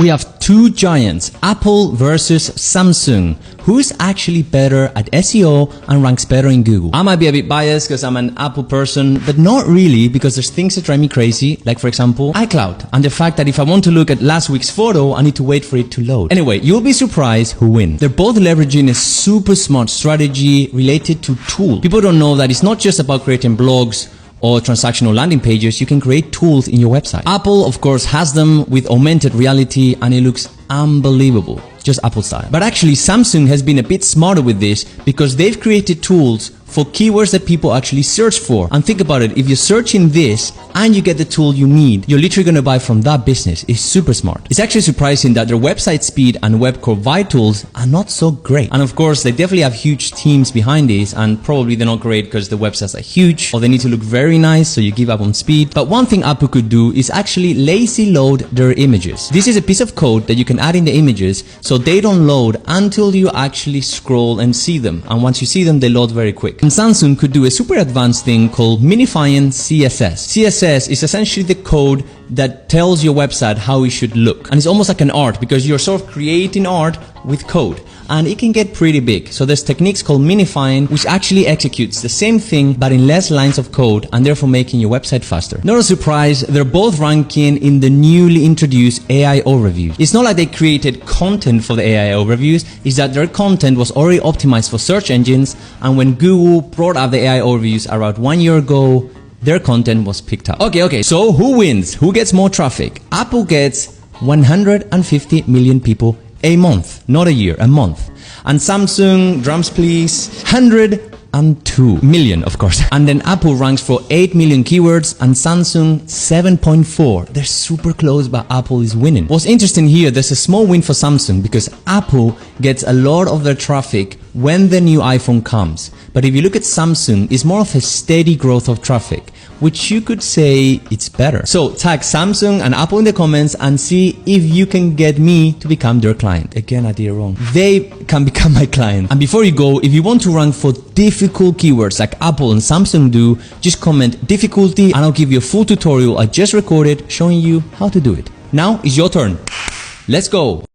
We have two giants, Apple versus Samsung. Who's actually better at SEO and ranks better in Google? I might be a bit biased because I'm an Apple person, but not really, because there's things that drive me crazy, like for example, iCloud, and the fact that if I want to look at last week's photo, I need to wait for it to load. Anyway, you'll be surprised who wins. They're both leveraging a super smart strategy related to tools. People don't know that it's not just about creating blogs or transactional landing pages. You can create tools in your website. Apple, of course, has them with augmented reality and it looks unbelievable. Just Apple style. But actually, Samsung has been a bit smarter with this because they've created tools for keywords that people actually search for. And think about it, if you're searching this and you get the tool you need, you're literally going to buy from that business. It's super smart. It's actually surprising that their website speed and web core vitals are not so great. And of course, they definitely have huge teams behind this, and probably they're not great because the websites are huge or they need to look very nice, so you give up on speed. But one thing Apple could do is actually lazy load their images. This is a piece of code that you can add in the images so they don't load until you actually scroll and see them. And once you see them, they load very quick. And Samsung could do a super advanced thing called minifying CSS. CSS is essentially the code that tells your website how it should look. And it's almost like an art because you're sort of creating art with code. And it can get pretty big. So there's techniques called minifying, which actually executes the same thing but in less lines of code and therefore making your website faster. Not a surprise, they're both ranking in the newly introduced AI overviews. It's not like they created content for the AI overviews, it's that their content was already optimized for search engines, and when Google brought out the AI overviews around 1 year ago, their content was picked up. Okay, so who wins? Who gets more traffic? Apple gets 150 million people a month, not a year, a month. And Samsung, drums please, 102 million, of course. And then Apple ranks for 8 million keywords and Samsung 7.4. They're super close, but Apple is winning. What's interesting here, there's a small win for Samsung because Apple gets a lot of their traffic when the new iPhone comes. But if you look at Samsung, it's more of a steady growth of traffic, which you could say it's better. So tag Samsung and Apple in the comments and see if you can get me to become their client. Again, I did it wrong. They can become my client. And before you go, if you want to rank for difficult keywords like Apple and Samsung do, just comment difficulty and I'll give you a full tutorial I just recorded showing you how to do it. Now it's your turn. Let's go.